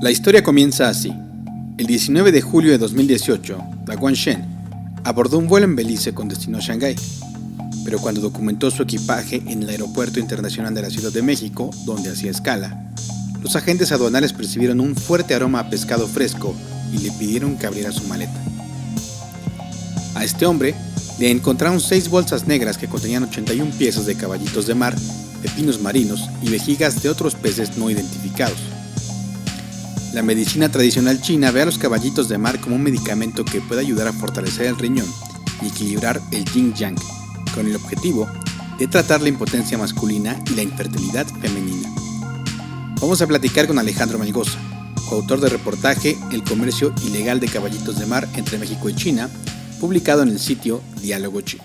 La historia comienza así. El 19 de julio de 2018, Da Guanshen abordó un vuelo en Belice con destino a Shanghái, pero cuando documentó su equipaje en el Aeropuerto Internacional de la Ciudad de México, donde hacía escala, los agentes aduanales percibieron un fuerte aroma a pescado fresco y le pidieron que abriera su maleta. A este hombre le encontraron 6 bolsas negras que contenían 81 piezas de caballitos de mar, pepinos marinos y vejigas de otros peces no identificados. La medicina tradicional china ve a los caballitos de mar como un medicamento que puede ayudar a fortalecer el riñón y equilibrar el yin-yang, con el objetivo de tratar la impotencia masculina y la infertilidad femenina. Vamos a platicar con Alejandro Melgoza, coautor del reportaje El comercio ilegal de caballitos de mar entre México y China, publicado en el sitio Diálogo Chino.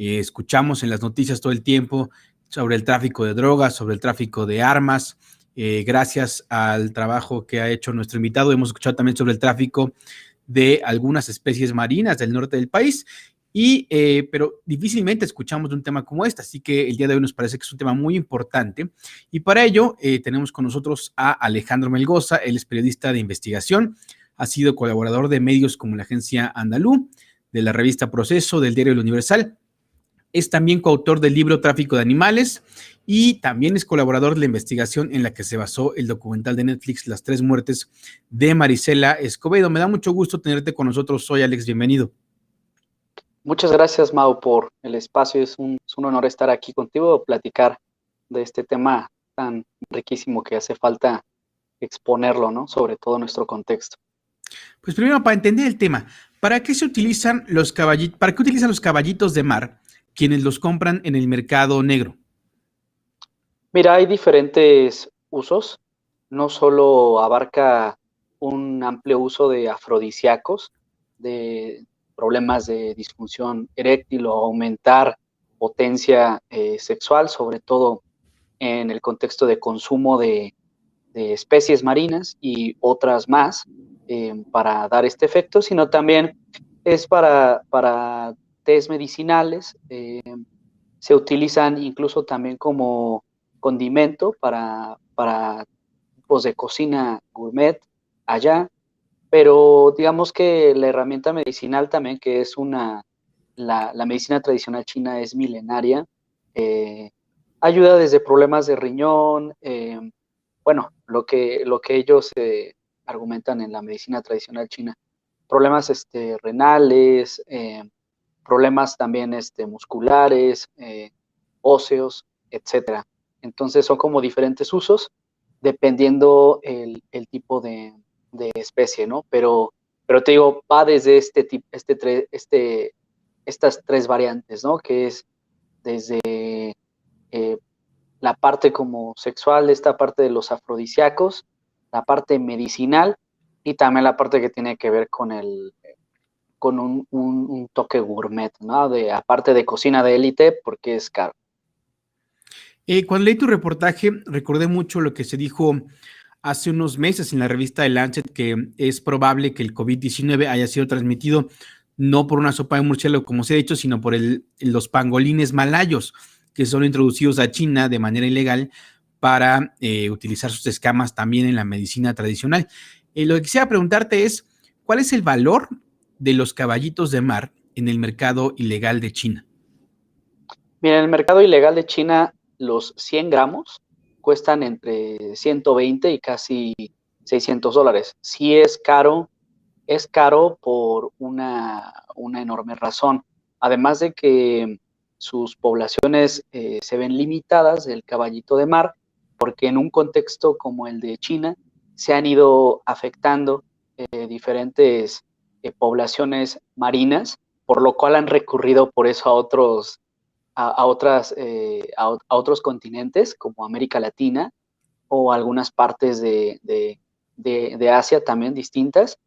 Escuchamos en las noticias todo el tiempo sobre el tráfico de drogas, sobre el tráfico de armas. Gracias al trabajo que ha hecho nuestro invitado, hemos escuchado también sobre el tráfico de algunas especies marinas del norte del país, pero difícilmente escuchamos de un tema como este, así que el día de hoy nos parece que es un tema muy importante. Y para ello tenemos con nosotros a Alejandro Melgoza. Él es periodista de investigación, ha sido colaborador de medios como la Agencia Andalú, de la revista Proceso, del diario El Universal. Es también coautor del libro Tráfico de Animales y también es colaborador de la investigación en la que se basó el documental de Netflix Las 3 muertes de Marisela Escobedo. Me da mucho gusto tenerte con nosotros hoy, Alex. Bienvenido. Muchas gracias, Mau, por el espacio. Es un honor estar aquí contigo, platicar de este tema tan riquísimo que hace falta exponerlo, ¿no? Sobre todo en nuestro contexto. Pues primero, para entender el tema, ¿para qué se utilizan los caballitos? ¿Para qué utilizan los caballitos de mar quienes los compran en el mercado negro? Mira, hay diferentes usos. No solo abarca un amplio uso de afrodisíacos, de problemas de disfunción eréctil o aumentar potencia sexual, sobre todo en el contexto de consumo de especies marinas y otras más para dar este efecto, sino también es para tés medicinales. Se utilizan incluso también como condimento para tipos de cocina gourmet allá, pero digamos que la herramienta medicinal también, que es la medicina tradicional china es milenaria, ayuda desde problemas de riñón, bueno, lo que ellos argumentan en la medicina tradicional china, problemas renales, problemas también musculares, óseos, etcétera. Entonces son como diferentes usos dependiendo el tipo de especie, ¿no? Pero te digo, va desde estas 3 variantes, ¿no? Que es desde eh, la parte como sexual, esta parte de los afrodisíacos, la parte medicinal y también la parte que tiene que ver con un toque gourmet, ¿no? Aparte de cocina de élite, porque es caro. Cuando leí tu reportaje, recordé mucho lo que se dijo hace unos meses en la revista The Lancet, que es probable que el COVID-19 haya sido transmitido no por una sopa de murciélago, como se ha dicho, sino por los pangolines malayos, que son introducidos a China de manera ilegal para utilizar sus escamas también en la medicina tradicional. Lo que quisiera preguntarte es, ¿cuál es el valor de los caballitos de mar en el mercado ilegal de China? Mira, en el mercado ilegal de China, los 100 gramos cuestan entre 120 y casi $600. Sí es caro por una enorme razón. Además de que sus poblaciones se ven limitadas del caballito de mar, porque en un contexto como el de China se han ido afectando diferentes poblaciones marinas, por lo cual han recurrido por eso a otros continentes como América Latina o algunas partes de de Asia también distintas,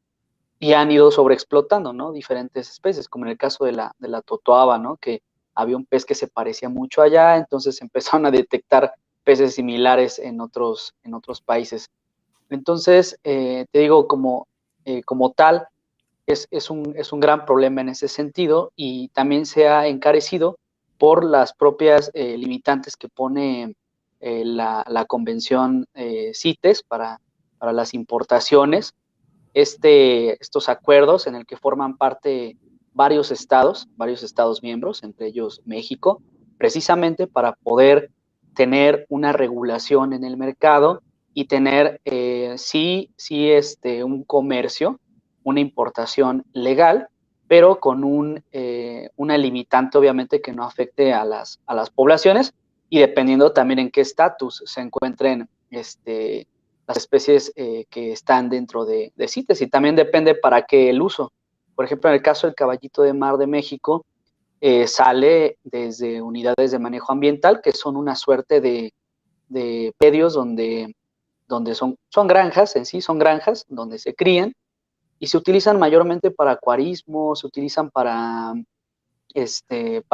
y han ido sobreexplotando, ¿no? Diferentes especies, como en el caso de la totoaba, ¿no? Que había un pez que se parecía mucho allá, entonces empezaron a detectar peces similares en otros países. Entonces, te digo, como tal, es un gran problema en ese sentido, y también se ha encarecido por las propias limitantes que pone la Convención CITES para las importaciones, estos acuerdos en el que forman parte varios estados miembros, entre ellos México, precisamente para poder tener una regulación en el mercado y tener un comercio, una importación legal, pero con una limitante obviamente que no afecte a las poblaciones, y dependiendo también en qué estatus se encuentren las especies que están dentro de CITES, y también depende para qué el uso. Por ejemplo, en el caso del caballito de mar de México, sale desde unidades de manejo ambiental, que son una suerte de predios donde son granjas, en sí son granjas donde se crían, y se utilizan mayormente para acuarismo, se utilizan para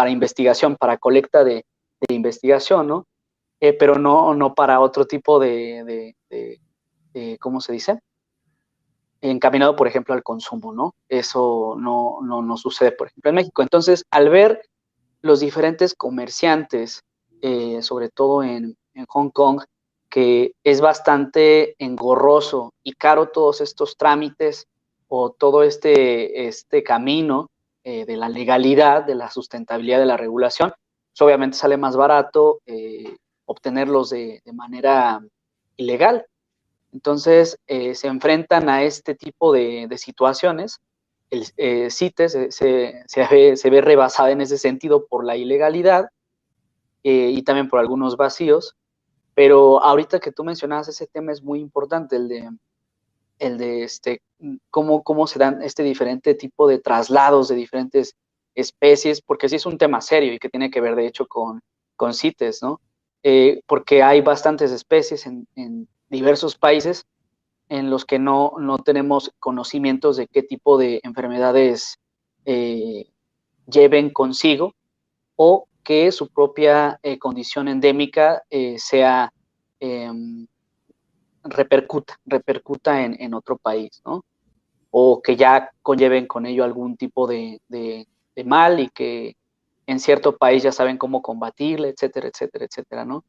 investigación, para colecta de investigación, ¿no? Pero no para otro tipo ¿cómo se dice? Encaminado, por ejemplo, al consumo, ¿no? Eso no sucede, por ejemplo, en México. Entonces, al ver los diferentes comerciantes, sobre todo en Hong Kong, que es bastante engorroso y caro todos estos trámites o todo este camino de la legalidad, de la sustentabilidad de la regulación, pues obviamente sale más barato obtenerlos de manera ilegal. Entonces, se enfrentan a este tipo de situaciones. El CITES se ve rebasada en ese sentido por la ilegalidad y también por algunos vacíos, pero ahorita que tú mencionabas ese tema es muy importante, el de cómo se dan este diferente tipo de traslados de diferentes especies, porque sí es un tema serio y que tiene que ver de hecho con CITES, ¿no? Porque hay bastantes especies en diversos países en los que no tenemos conocimientos de qué tipo de enfermedades eh, lleven consigo, o que su propia condición endémica sea eh, repercuta en otro país, ¿no? O que ya conlleven con ello algún tipo de mal y que en cierto país ya saben cómo combatirle, etcétera, etcétera, etcétera, ¿no?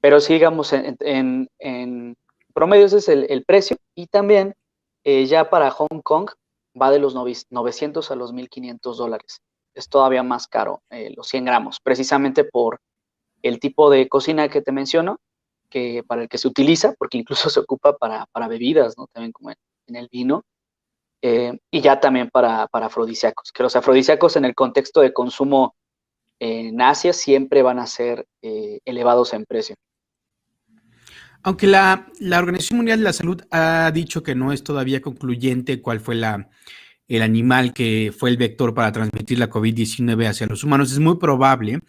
Pero sí, digamos, en promedio ese es el precio, y también ya para Hong Kong va de los 900 a los $1,500. Es todavía más caro los 100 gramos, precisamente por el tipo de cocina que te menciono, que para el que se utiliza, porque incluso se ocupa para bebidas, ¿no? También como en el vino, y ya también para afrodisíacos, que los afrodisíacos en el contexto de consumo en Asia siempre van a ser elevados en precio. Aunque la Organización Mundial de la Salud ha dicho que no es todavía concluyente cuál fue el animal que fue el vector para transmitir la COVID-19 hacia los humanos, es muy probable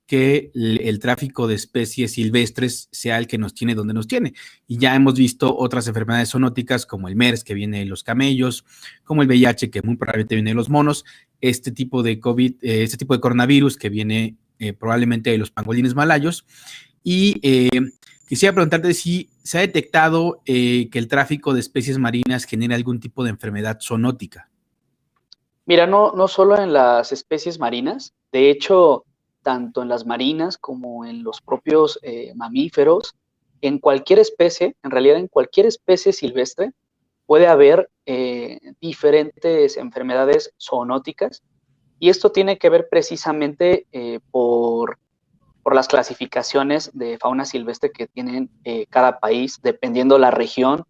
que el tráfico de especies silvestres sea el que nos tiene donde nos tiene. Y ya hemos visto otras enfermedades zoonóticas como el MERS, que viene de los camellos, como el VIH, que muy probablemente viene de los monos, este tipo de COVID, este tipo de coronavirus que viene probablemente de los pangolines malayos. Y quisiera preguntarte si se ha detectado que el tráfico de especies marinas genera algún tipo de enfermedad zoonótica. Mira, no solo en las especies marinas, de hecho, tanto en las marinas como en los propios mamíferos, en cualquier especie, en realidad en cualquier especie silvestre, puede haber diferentes enfermedades zoonóticas, y esto tiene que ver precisamente por las clasificaciones de fauna silvestre que tienen cada país, dependiendo la región,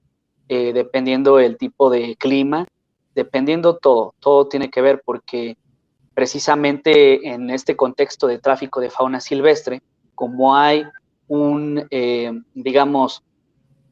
dependiendo el tipo de clima, dependiendo todo tiene que ver, porque precisamente en este contexto de tráfico de fauna silvestre, como hay digamos,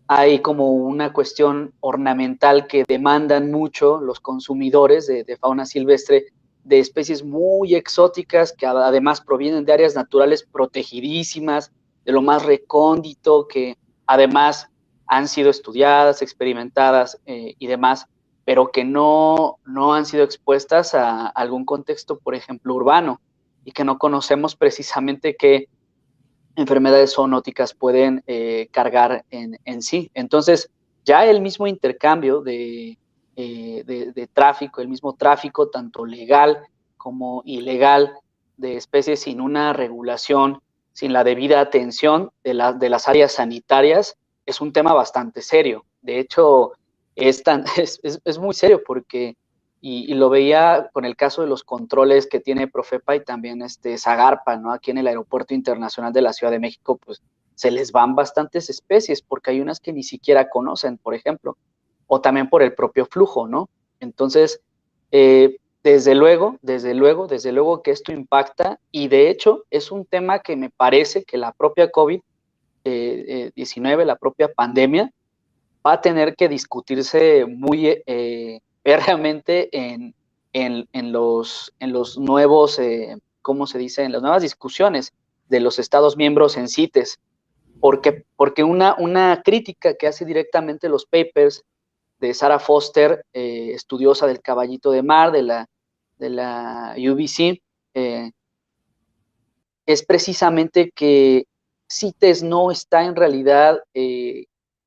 hay como una cuestión ornamental que demandan mucho los consumidores de fauna silvestre, de especies muy exóticas que además provienen de áreas naturales protegidísimas, de lo más recóndito, que además han sido estudiadas, experimentadas y demás, pero que no han sido expuestas a algún contexto, por ejemplo, urbano, y que no conocemos precisamente qué enfermedades zoonóticas pueden cargar en sí. Entonces, ya el mismo intercambio de tráfico, el mismo tráfico tanto legal como ilegal de especies sin una regulación, sin la debida atención de las áreas sanitarias, es un tema bastante serio. De hecho, es muy serio porque, y lo veía con el caso de los controles que tiene Profepa y también Zagarpa, ¿no? Aquí en el Aeropuerto Internacional de la Ciudad de México, pues se les van bastantes especies porque hay unas que ni siquiera conocen, por ejemplo, o también por el propio flujo, ¿no? Entonces, desde luego que esto impacta y de hecho es un tema que me parece que la propia COVID-19, la propia pandemia, va a tener que discutirse muy férreamente en los nuevos, ¿cómo se dice? En las nuevas discusiones de los Estados miembros en CITES, porque una crítica que hace directamente los papers de Sarah Foster, estudiosa del caballito de mar, de la UBC, es precisamente que CITES no está en realidad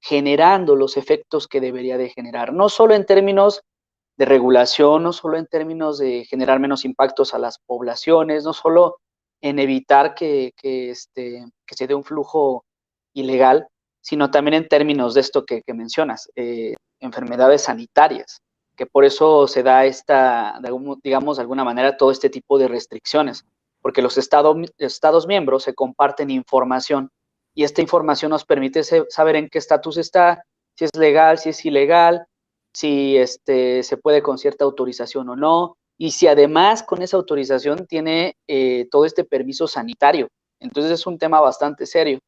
generando los efectos que debería de generar, no solo en términos de regulación, no solo en términos de generar menos impactos a las poblaciones, no solo en evitar que se dé un flujo ilegal, sino también en términos de esto que mencionas, enfermedades sanitarias, que por eso se da digamos, de alguna manera, todo este tipo de restricciones, porque los estados miembros se comparten información y esta información nos permite saber en qué estatus está, si es legal, si es ilegal, si se puede con cierta autorización o no, y si además con esa autorización tiene todo este permiso sanitario. Entonces es un tema bastante serio.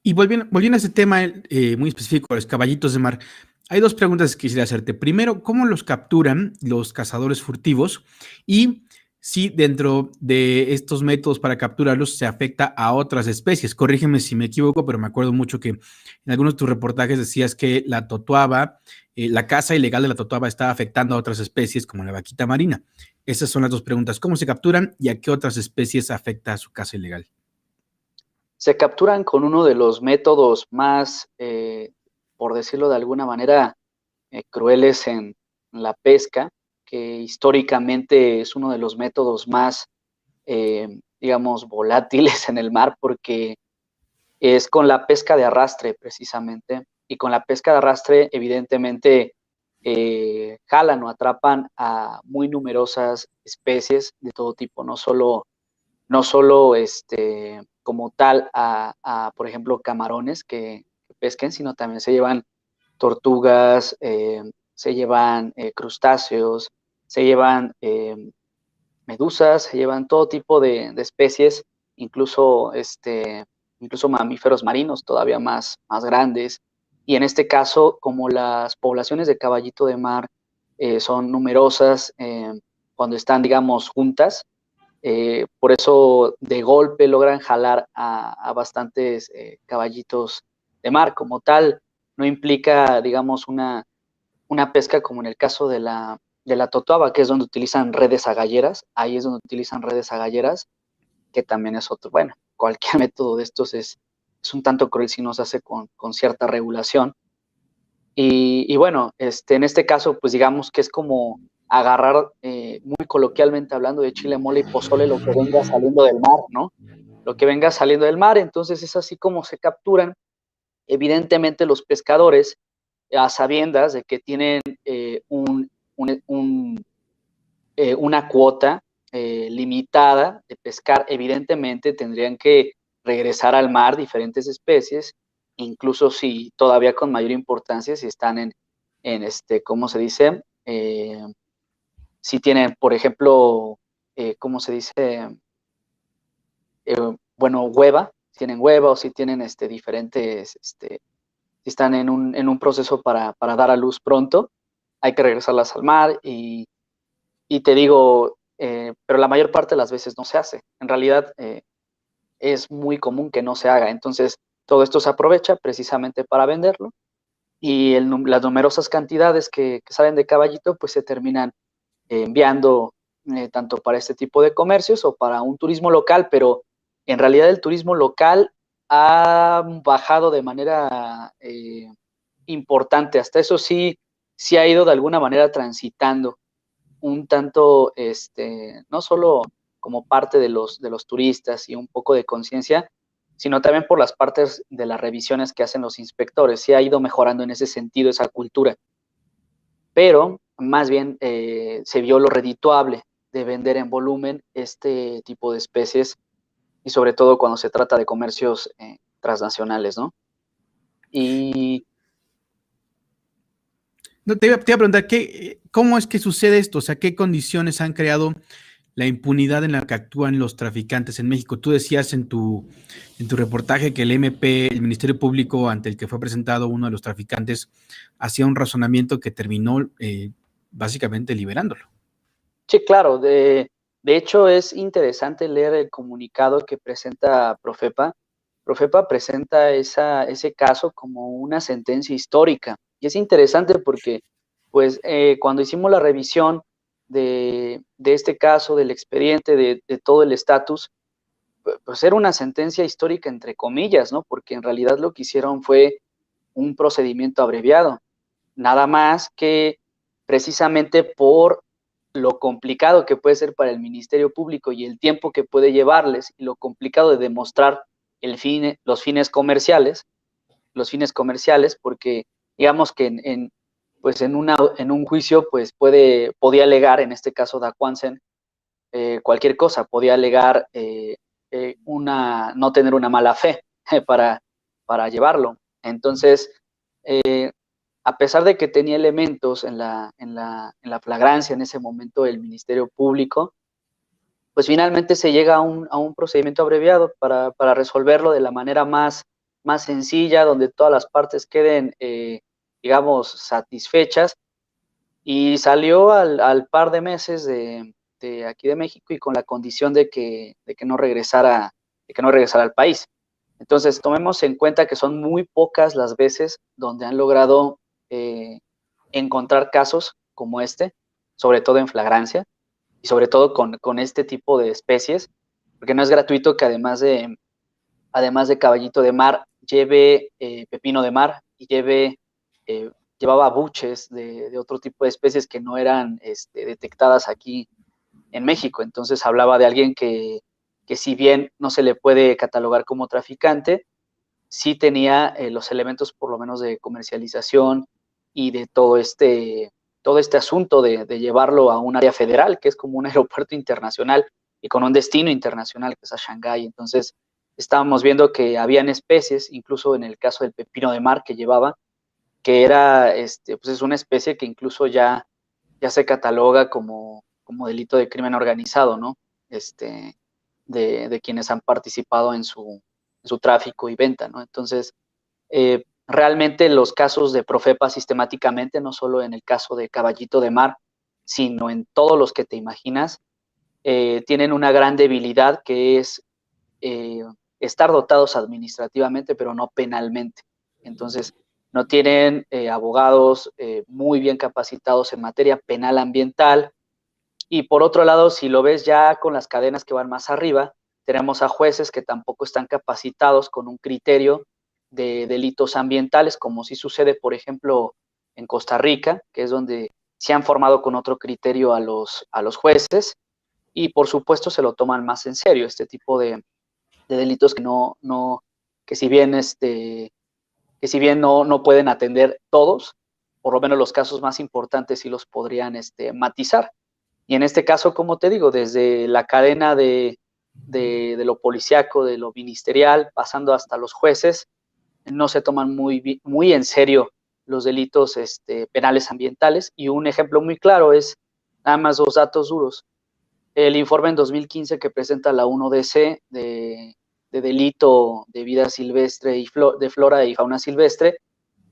Y volviendo a ese tema muy específico, los caballitos de mar, hay dos preguntas que quisiera hacerte. Primero, ¿cómo los capturan los cazadores furtivos? Y si dentro de estos métodos para capturarlos se afecta a otras especies. Corrígeme si me equivoco, pero me acuerdo mucho que en algunos de tus reportajes decías que la totuaba, la caza ilegal de la totuaba estaba afectando a otras especies como la vaquita marina. Esas son las dos preguntas. ¿Cómo se capturan y a qué otras especies afecta su caza ilegal? Se capturan con uno de los métodos más, por decirlo de alguna manera, crueles en la pesca, que históricamente es uno de los métodos más, digamos, volátiles en el mar, porque es con la pesca de arrastre precisamente, y con la pesca de arrastre evidentemente jalan o atrapan a muy numerosas especies de todo tipo, no solo como tal por ejemplo, camarones que pesquen, sino también se llevan tortugas, se llevan crustáceos, se llevan medusas, se llevan todo tipo de especies, incluso, incluso mamíferos marinos todavía más grandes. Y en este caso, como las poblaciones de caballito de mar son numerosas cuando están, digamos, juntas, por eso de golpe logran jalar a bastantes caballitos de mar. Como tal, no implica, digamos, una pesca como en el caso de la totuaba, que es donde utilizan redes agalleras. Ahí es donde utilizan redes agalleras, que también es otro. Bueno, cualquier método de estos es un tanto cruel si no se hace con cierta regulación. Y bueno, en este caso, pues digamos que es como agarrar, muy coloquialmente hablando, de chile, mole y pozole, lo que venga saliendo del mar, ¿no? Lo que venga saliendo del mar, entonces es así como se capturan. Evidentemente los pescadores, a sabiendas de que tienen una cuota limitada de pescar, evidentemente tendrían que regresar al mar diferentes especies, incluso si todavía con mayor importancia, si están ¿cómo se dice? Si tienen, por ejemplo, ¿cómo se dice? Bueno, hueva, si tienen hueva o si tienen diferentes, si están en un proceso para dar a luz pronto, hay que regresarlas al mar y te digo, pero la mayor parte de las veces no se hace. En realidad es muy común que no se haga. Entonces, Todo esto se aprovecha precisamente para venderlo y las numerosas cantidades que salen de Caballito pues se terminan enviando tanto para este tipo de comercios o para un turismo local, pero en realidad el turismo local ha bajado de manera importante. Hasta eso sí ha ido de alguna manera transitando un tanto, no solo como parte de los turistas y un poco de conciencia, sino también por las partes de las revisiones que hacen los inspectores. Sí ha ido mejorando en ese sentido esa cultura, pero más bien se vio lo redituable de vender en volumen este tipo de especies y sobre todo cuando se trata de comercios transnacionales, ¿no? Y No, te iba a preguntar, ¿cómo es que sucede esto? O sea, ¿qué condiciones han creado la impunidad en la que actúan los traficantes en México? Tú decías en tu reportaje que el MP, el Ministerio Público, ante el que fue presentado uno de los traficantes, hacía un razonamiento que terminó básicamente liberándolo. sí, claro, de hecho es interesante leer el comunicado que presenta Profepa. Profepa presenta ese caso como una sentencia histórica y es interesante porque pues cuando hicimos la revisión de este caso, del expediente, de todo el estatus, pues era una sentencia histórica entre comillas, ¿no? Porque en realidad lo que hicieron fue un procedimiento abreviado, nada más que precisamente por lo complicado que puede ser para el Ministerio Público y el tiempo que puede llevarles y lo complicado de demostrar los fines comerciales, porque digamos que pues en un juicio pues podía alegar, en este caso Daquansen, cualquier cosa, podía alegar no tener una mala fe para, para llevarlo. Entonces, a pesar de que tenía elementos en la flagrancia en ese momento del Ministerio Público, pues finalmente se llega a un procedimiento abreviado para resolverlo de la manera más sencilla, donde todas las partes queden, digamos, satisfechas. Y salió al par de meses de aquí de México y con la condición de que no regresara al país. Entonces, tomemos en cuenta que son muy pocas las veces donde han logrado encontrar casos como este, sobre todo en flagrancia y sobre todo con este tipo de especies, porque no es gratuito que además de caballito de mar, lleve pepino de mar y eh, llevaba buches de otro tipo de especies que no eran detectadas aquí en México. Entonces hablaba de alguien que si bien no se le puede catalogar como traficante, sí tenía los elementos por lo menos de comercialización y de todo este asunto de llevarlo a un área federal, que es como un aeropuerto internacional y con un destino internacional, que es a Shanghái. Entonces, estábamos viendo que habían especies, incluso en el caso del pepino de mar que llevaba, que era, pues es una especie que incluso ya se cataloga como delito de crimen organizado, ¿no? De quienes han participado en su tráfico y venta, ¿no? Entonces, realmente los casos de Profepa sistemáticamente, no solo en el caso de Caballito de Mar, sino en todos los que te imaginas, tienen una gran debilidad que es eh, estar dotados administrativamente, pero no penalmente. Entonces, no tienen abogados muy bien capacitados en materia penal ambiental. Y por otro lado, si lo ves ya con las cadenas que van más arriba, tenemos a jueces que tampoco están capacitados con un criterio de delitos ambientales, como sí sucede, por ejemplo, en Costa Rica, que es donde se han formado con otro criterio a los jueces, y por supuesto se lo toman más en serio, este tipo de delitos que si bien, que si bien no pueden atender todos, por lo menos los casos más importantes sí los podrían matizar. Y en este caso, como te digo, desde la cadena de lo policiaco, de lo ministerial, pasando hasta los jueces, no se toman muy en serio los delitos penales ambientales. Y un ejemplo muy claro es, nada más dos datos duros, el informe en 2015 que presenta la 1DC de delito de vida silvestre y de flora y fauna silvestre,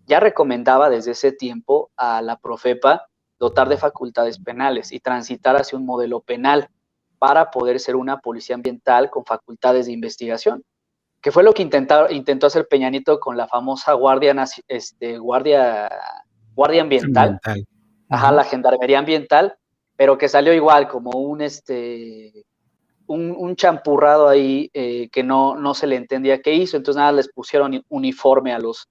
ya recomendaba desde ese tiempo a la Profepa dotar de facultades penales y transitar hacia un modelo penal para poder ser una policía ambiental con facultades de investigación. que fue lo que intentó hacer Peña Nieto con la famosa guardia ambiental, Ambiental. ajá, Ujú. la gendarmería ambiental, pero que salió igual como un champurrado ahí que no se le entendía qué hizo, entonces nada, les pusieron uniforme a los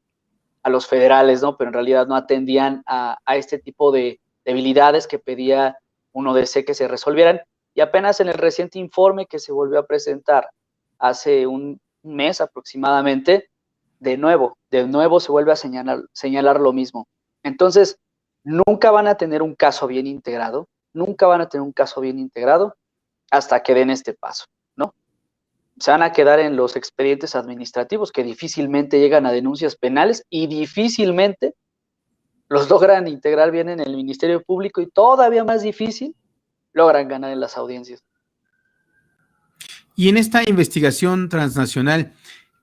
federales, ¿no? Pero en realidad no atendían a este tipo de debilidades que pedía uno de C que se resolvieran. Y apenas en el reciente informe que se volvió a presentar hace un mes aproximadamente, de nuevo se vuelve a señalar lo mismo. Entonces, nunca van a tener un caso bien integrado, nunca van a tener un caso bien integrado hasta que den este paso, ¿no? Se van a quedar en los expedientes administrativos que difícilmente llegan a denuncias penales y difícilmente los logran integrar bien en el Ministerio Público y todavía más difícil logran ganar en las audiencias. Y en esta investigación transnacional,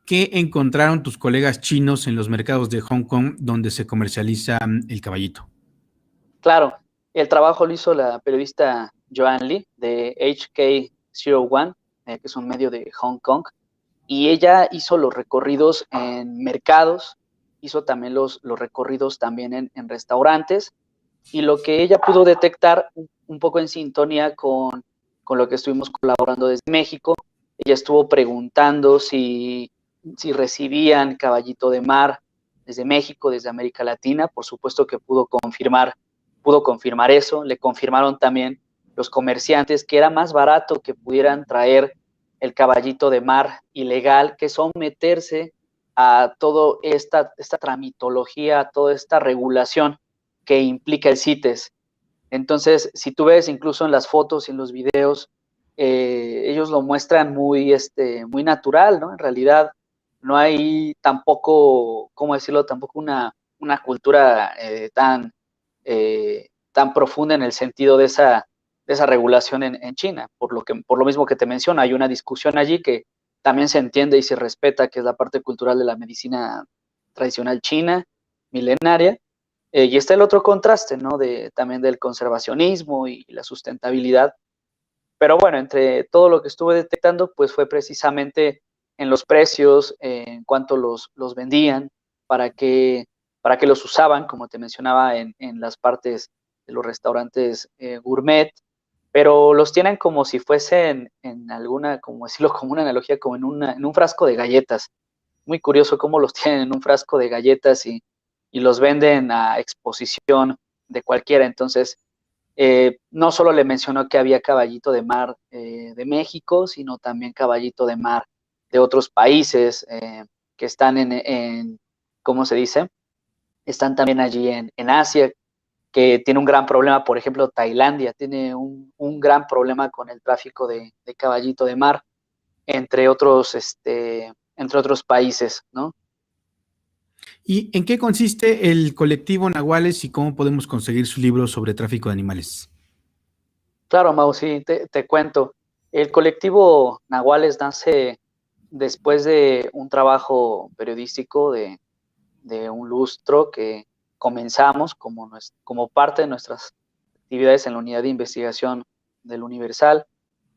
¿qué encontraron tus colegas chinos en los mercados de Hong Kong donde se comercializa el caballito? Claro, el trabajo lo hizo la periodista Joan Lee de HK01, que es un medio de Hong Kong, y ella hizo los recorridos en mercados, hizo también los recorridos también en restaurantes, y lo que ella pudo detectar un poco en sintonía con lo que estuvimos colaborando desde México, ella estuvo preguntando si recibían caballito de mar desde México, desde América Latina, por supuesto que pudo confirmar eso, le confirmaron también los comerciantes que era más barato que pudieran traer el caballito de mar ilegal que someterse a toda esta tramitología, a toda esta regulación que implica el CITES. Entonces, si tú ves incluso en las fotos y en los videos, ellos lo muestran muy natural, ¿no? En realidad no hay tampoco, ¿cómo decirlo? Tampoco una cultura tan profunda en el sentido de esa regulación en China. Por lo mismo que te menciono, hay una discusión allí que también se entiende y se respeta, que es la parte cultural de la medicina tradicional china, milenaria, y está el otro contraste, ¿no? También del conservacionismo y la sustentabilidad. Pero bueno, entre todo lo que estuve detectando, pues fue precisamente en los precios, en cuánto los vendían, para qué, para qué los usaban, como te mencionaba, en las partes de los restaurantes gourmet, pero los tienen como si fuesen en alguna, como decirlo, como una analogía, como en un frasco de galletas. Muy curioso cómo los tienen en un frasco de galletas y los venden a exposición de cualquiera. Entonces, no solo le mencionó que había caballito de mar de México, sino también caballito de mar de otros países que están ¿cómo se dice? Están también allí en Asia, que tiene un gran problema, por ejemplo, Tailandia tiene un gran problema con el tráfico de caballito de mar, entre otros países, ¿no? ¿Y en qué consiste el colectivo Nahuales y cómo podemos conseguir su libro sobre tráfico de animales? Claro, Mau, sí, te cuento. El colectivo Nahuales nace después de un trabajo periodístico de un lustro que comenzamos como parte de nuestras actividades en la unidad de investigación del Universal,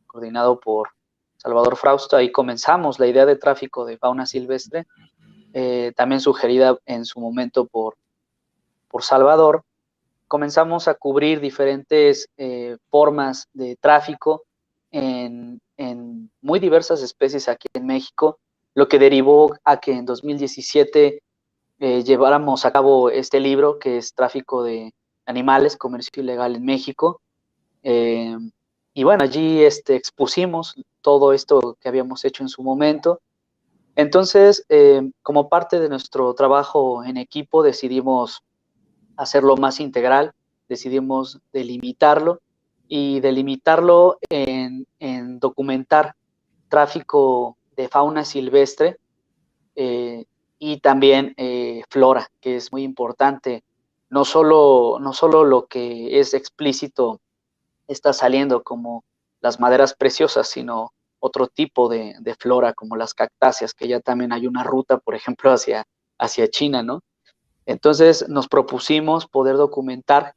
coordinado por Salvador Frausto. Ahí comenzamos la idea de tráfico de fauna silvestre, también sugerida en su momento por Salvador. Comenzamos a cubrir diferentes formas de tráfico en muy diversas especies aquí en México, lo que derivó a que en 2017 lleváramos a cabo este libro que es Tráfico de Animales, Comercio Ilegal en México. Eh, y bueno, allí expusimos todo esto que habíamos hecho en su momento. Entonces, como parte de nuestro trabajo en equipo, decidimos hacerlo más integral, decidimos delimitarlo y delimitarlo en documentar tráfico de fauna silvestre eh, y también flora, que es muy importante. No solo lo que es explícito está saliendo como las maderas preciosas, sino otro tipo de flora como las cactáceas, que ya también hay una ruta, por ejemplo, hacia China, ¿no? Entonces nos propusimos poder documentar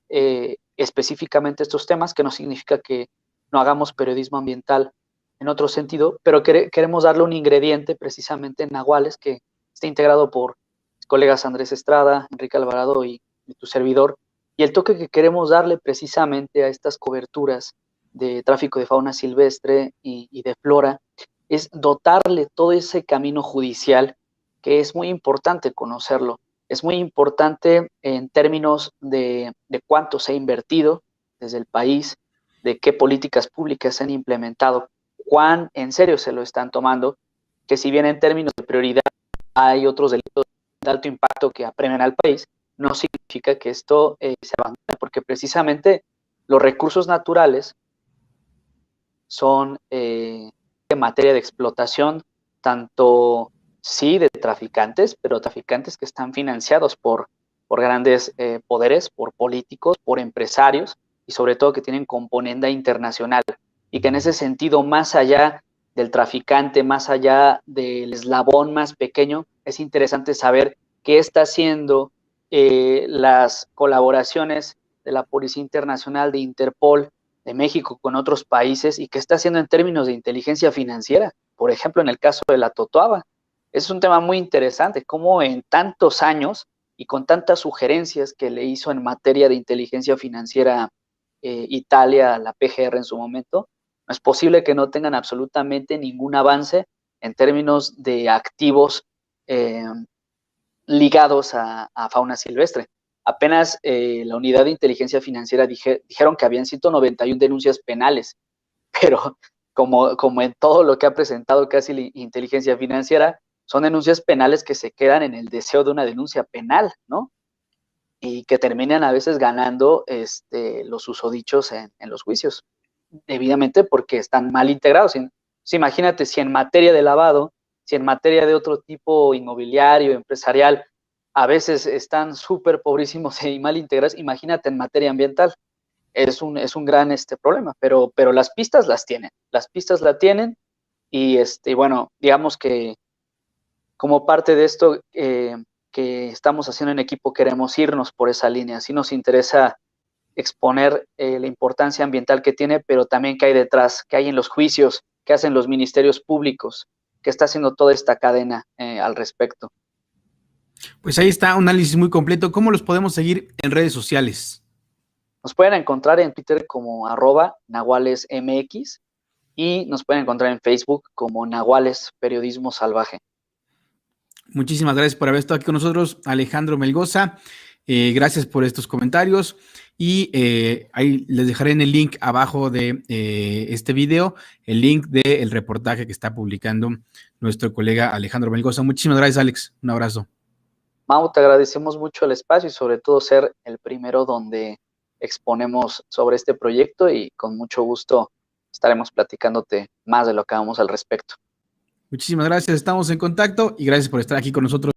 específicamente estos temas, que no significa que no hagamos periodismo ambiental en otro sentido, pero queremos darle un ingrediente precisamente en Nahuales que esté integrado por mis colegas Andrés Estrada, Enrique Alvarado y tu servidor, y el toque que queremos darle precisamente a estas coberturas de tráfico de fauna silvestre y de flora es dotarle todo ese camino judicial que es muy importante conocerlo. Es muy importante en términos de cuánto se ha invertido desde el país, de qué políticas públicas se han implementado, cuán en serio se lo están tomando, que si bien en términos de prioridad hay otros delitos de alto impacto que apremian al país, no significa que esto se abandone, porque precisamente los recursos naturales son en materia de explotación, tanto sí de traficantes, pero traficantes que están financiados por grandes poderes, por políticos, por empresarios y sobre todo que tienen componenda internacional y que en ese sentido, más allá del traficante, más allá del eslabón más pequeño, es interesante saber qué está haciendo las colaboraciones de la Policía Internacional, de Interpol, de México con otros países y qué está haciendo en términos de inteligencia financiera. Por ejemplo, en el caso de la Totoaba. Es un tema muy interesante, cómo en tantos años y con tantas sugerencias que le hizo en materia de inteligencia financiera Italia, la PGR en su momento, no es posible que no tengan absolutamente ningún avance en términos de activos ligados a fauna silvestre. Apenas la unidad de inteligencia financiera dijeron que habían 191 denuncias penales, pero como en todo lo que ha presentado casi la inteligencia financiera, son denuncias penales que se quedan en el deseo de una denuncia penal, ¿no? Y que terminan a veces ganando los susodichos en los juicios, debidamente porque están mal integrados. Imagínate si en materia de lavado, si en materia de otro tipo inmobiliario, empresarial, a veces están súper pobrísimos y mal integrados, imagínate en materia ambiental. Es un gran problema, pero las pistas las tienen y bueno, digamos que como parte de esto que estamos haciendo en equipo queremos irnos por esa línea. Sí nos interesa exponer la importancia ambiental que tiene, pero también qué hay detrás, qué hay en los juicios, qué hacen los ministerios públicos, qué está haciendo toda esta cadena al respecto. Pues ahí está un análisis muy completo. ¿Cómo los podemos seguir en redes sociales? Nos pueden encontrar en Twitter como @nahualesmx y nos pueden encontrar en Facebook como Nahuales Periodismo Salvaje. Muchísimas gracias por haber estado aquí con nosotros, Alejandro Melgoza. Gracias por estos comentarios y ahí les dejaré en el link abajo de este video, el link del reportaje que está publicando nuestro colega Alejandro Melgoza. Muchísimas gracias, Alex. Un abrazo. Mau, te agradecemos mucho el espacio y sobre todo ser el primero donde exponemos sobre este proyecto y con mucho gusto estaremos platicándote más de lo que hagamos al respecto. Muchísimas gracias, estamos en contacto y gracias por estar aquí con nosotros.